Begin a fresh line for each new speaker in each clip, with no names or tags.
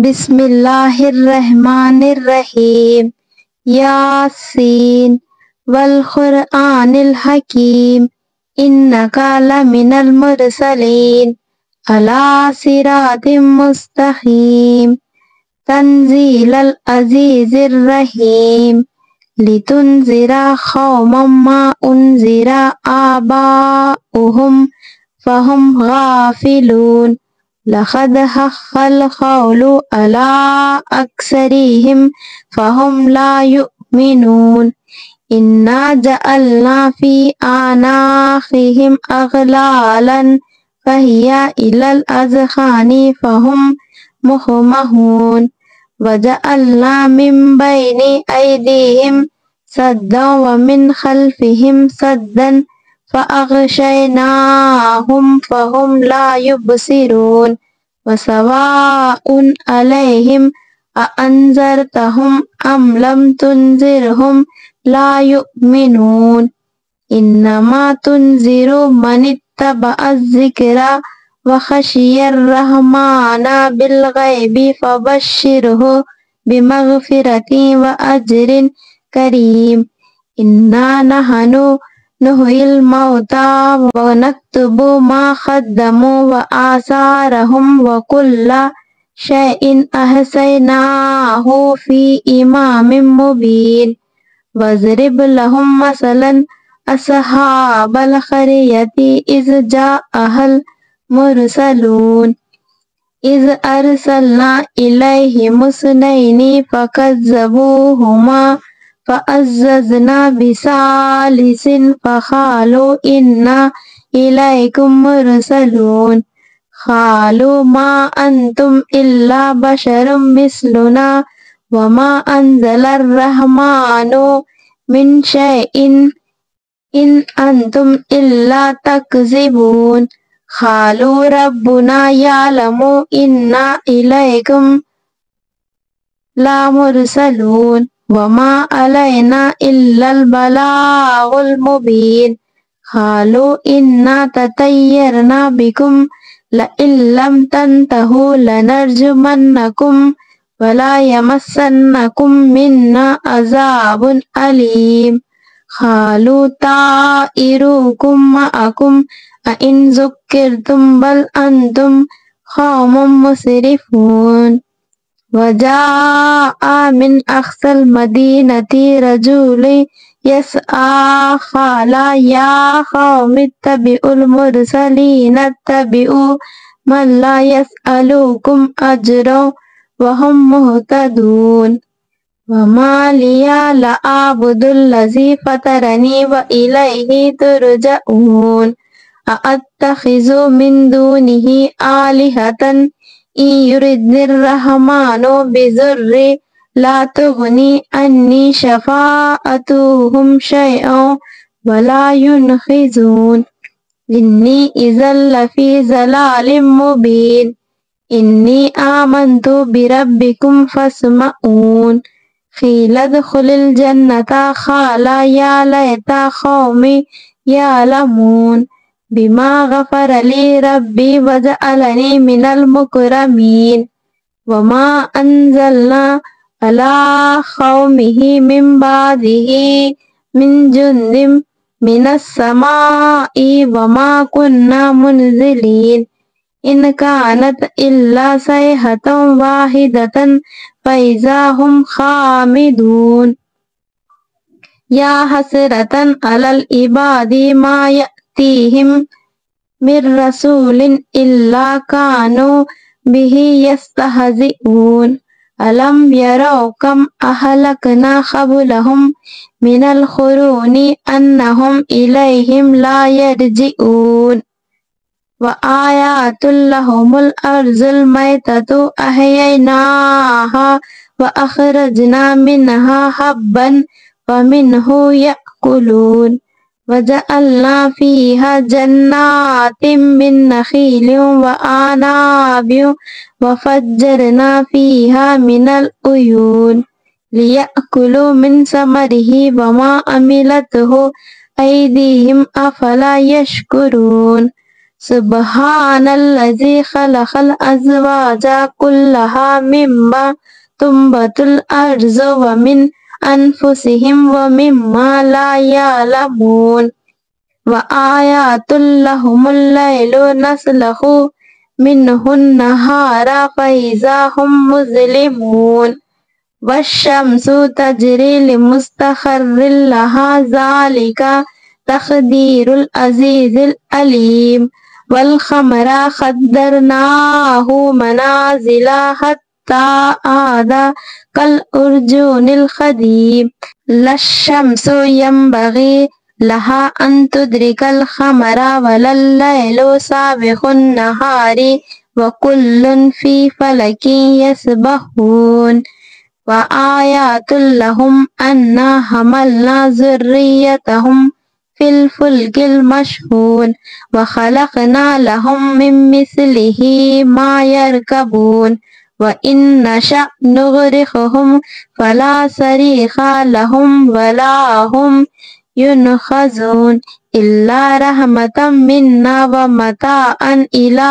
بسم اللہ الرحمن الرحیم یاسین والقرآن الحکیم انک لمن المرسلین علی صراط مستقیم تنزیل العزیز الرحیم لتنذر قوما ما انذر آباؤہم فہم غافلون لقد حق القول على أكثرهم فهم لا يؤمنون إنا جعلنا في أعناقهم أغلالا فهي إلى الأذقان فهم مقمحون وجعلنا من بين أيديهم سدا ومن خلفهم سدا فأغشيناهم فهم لا يبصرون وسواء عليهم أأنذرتهم أم لم تنذرهم لا يؤمنون إنما تنذر من اتبع الذكر وخشي الرحمن بالغيب فبشره بمغفرة وأجر كريم إنا نحن نحيي الموتى ونكتب ما قدموا وآثارهم وكل شيء أحصيناه في إمام مبين واضرب لهم مثلا أصحاب القرية إذ جاءها المرسلون إذ أرسلنا إليهم اثنين فكذبوهما فعززنا بثالث فقالوا إنا إليكم مرسلون قالوا ما أنتم إلا بشر مثلنا وما أنزل الرحمن من شيء إن أنتم إلا تكذبون قالوا ربنا يعلم إنا إليكم لمرسلون وما علينا إلا البلاغ المبين قالوا إنا تطيرنا بكم لئن لم تنتهوا لنرجمنكم ولا يمسنكم منا عذاب أليم قالوا طائركم معكم أئن ذكرتم بل أنتم قوم مسرفون وجاء من أقصى المدينة رجل يسعى قال يا قوم اتبعوا المرسلين اتبعوا من لا يسألكم أجرا وهم مهتدون وما لي لا أعبد الذي فطرني وإليه ترجعون أأتخذ من دونه آلهة إن يردني الرحمن بضر لا تغني عني شفاعتهم شيئا ولا ينقذون إني إذا لفي ضلال مبين إني آمنت بربكم فاسمعون قيل ادخل الجنة قال يا ليت قومي يعلمون بما غفر لي ربي وجعلني من المكرمين وما أنزلنا على قومه من بعده من جند من السماء وما كنا منزلين إن كانت إلا صيحة واحدة فإذا هم خامدون يا حسرة على العباد ما يأتيهم من رسول إلا كانوا به يستهزئون ألم يروا كم أهلكنا قبلهم من القرون أنهم إليهم لا يرجعون وآيات لهم الأرض الميتة أحييناها وأخرجنا منها حبا ومنه يأكلون وجعلنا فيها جنات من نخيل وأعناب وفجرنا فيها من العيون ليأكلوا من ثمره وما عملته أيديهم أفلا يشكرون سبحان الذي خلق الأزواج كلها مما تنبت الأرض ومن أنفسهم ومما لا يعلمون وآيات لهم الليل نسلخ منه النهار فإذا هم مظلمون والشمس تجري لمستقر لها ذلك تقدير العزيز العليم والقمر قدرناه منازل حتى عاد كالأرجون القديم لا الشمس ينبغي لها أن تدرك القمر ولا الليل سابق النهار وكل في فلك يسبحون وآيات لهم أنا حملنا ذريتهم في الفلك المشحون وخلقنا لهم من مثله ما يركبون وإن نشأ نغرقهم فلا صريخ لهم ولا هم ينقذون إلا رحمة منا ومتاعا إلى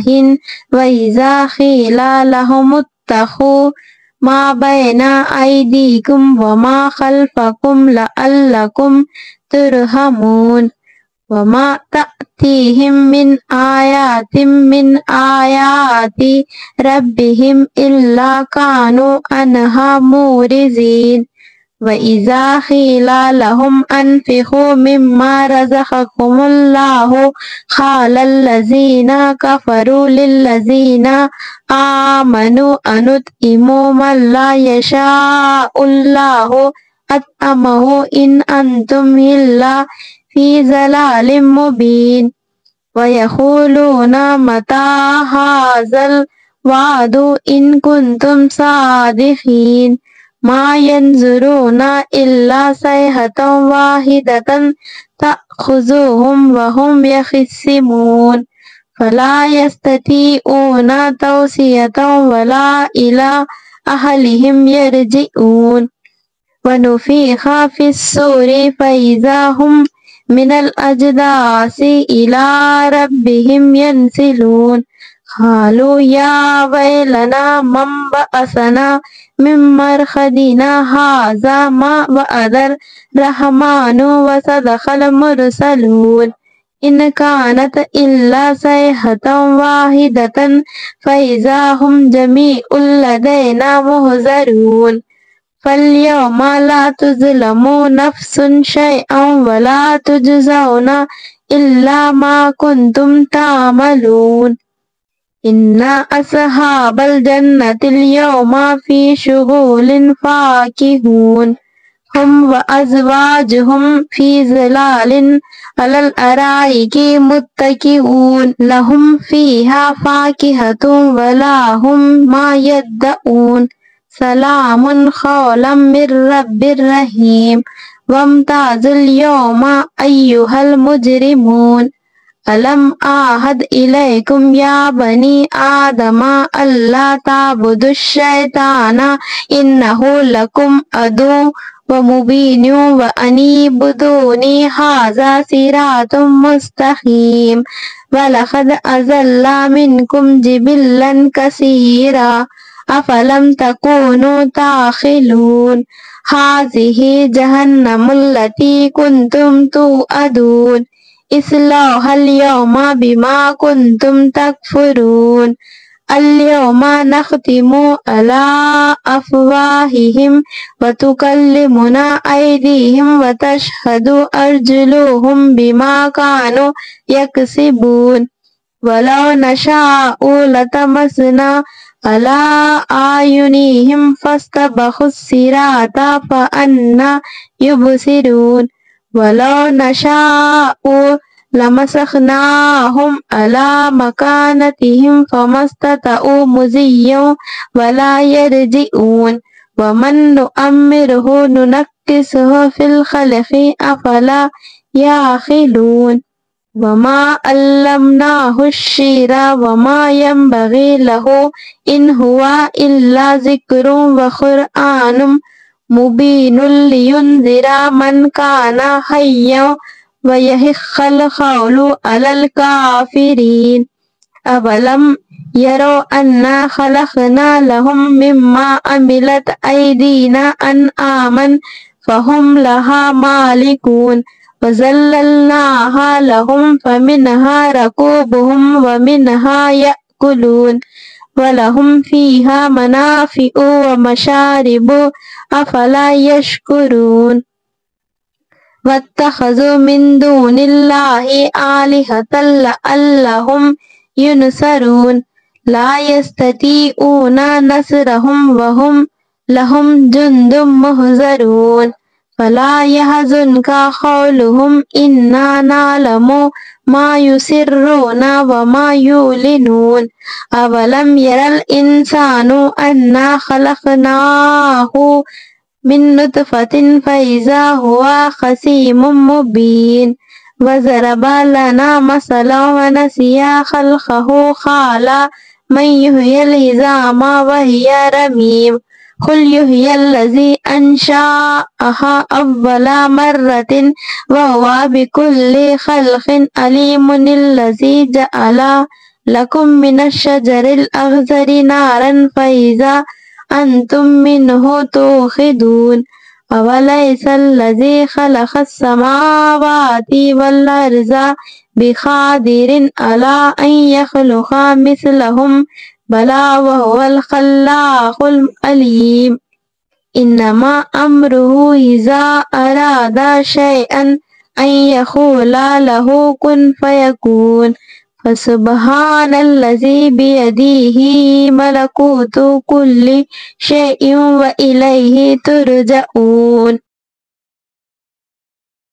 حين وإذا قيل لهم اتقوا ما بين أيديكم وما خلفكم لعلكم ترحمون وما تأتيهم من آيات من آيات ربهم إلا كانوا عنها معرضين وإذا قيل لهم أنفقوا مما رزقكم الله قال الذين كفروا للذين آمنوا أنطعم من لا يشاء الله أطعمه إن أنتم إلا في ضلال مبين ويقولون متى هذا الوعد إن كنتم صادقين ما ينظرون إلا صيحة واحدة تأخذهم وهم يخصمون فلا يستطيعون توصية ولا إلى أهلهم يرجعون ونفخ في الصور فإذا هم من الأجداث إلى ربهم ينسلون قالوا يا ويلنا من بعثنا من مرقدنا هذا ما وعد الرحمن وصدق المرسلون إن كانت إلا صيحة واحدة فإذا هم جميع لدينا محضرون فاليوم لا تظلم نفس شيئا ولا تجزون إلا ما كنتم تعملون إن أصحاب الجنة اليوم في شغل فاكهون هم وأزواجهم في ظلال على الأرائك متكئون لهم فيها فاكهة ولا هم ما يدعون سلام قولا من رب رحيم وامتازوا اليوم أيها المجرمون ألم أعهد إليكم يا بني آدم ألا تعبدوا الشيطان إنه لكم عدو ومبين وأن اعبدوني هذا صراط مستقيم ولقد أضل منكم جبلا كثيرا أفلم تكونوا تعقلون هذه جهنم التي كنتم توعدون اصلوها اليوم بما كنتم تكفرون اليوم نختم على أفواههم وتكلمنا أيديهم وتشهد أرجلهم بما كانوا يكسبون ولو نشاء لطمسنا على أعينهم فاستبقوا الصراط فأنى يبصرون ولو نشاء لمسخناهم على مكانتهم فما استطاعوا مضيا ولا يرجعون ومن نؤمره ننكسه في الخلق أفلا يعقلون وما علمناه الشعر وما ينبغي له إن هو إلا ذكر وقرآن مبين لينذر من كان حيا ويحق القول على الكافرين أولم يروا أنا خلقنا لهم مما عملت أيدينا أنعاما فهم لها مالكون وذللناها لهم فمنها ركوبهم ومنها يأكلون ولهم فيها منافع ومشارب أفلا يشكرون واتخذوا من دون الله آلهة لعلهم ينصرون لا يستطيعون نصرهم وهم لهم جند محضرون فلا يحزنك قولهم إنا نعلم ما يسرون وما يعلنون أولم ير الإنسان أنا خلقناه من نطفة فإذا هو خصيم مبين وضرب لنا مثلا ونسي خلقه قال من يحيي العظام وهي رميم قل يحيي الذي أنشأها أول مرة وهو بكل خلق عليم الذي جعل لكم من الشجر الأخضر نارا فإذا أنتم منه توقدون أوليس الذي خلق السماوات والأرض بقادر على أن يخلق مثلهم بلى وهو الخلاق العليم إنما أمره إذا أراد شيئا أن يقول له كن فيكون فسبحان الذي بيده ملكوت كل شيء وإليه ترجعون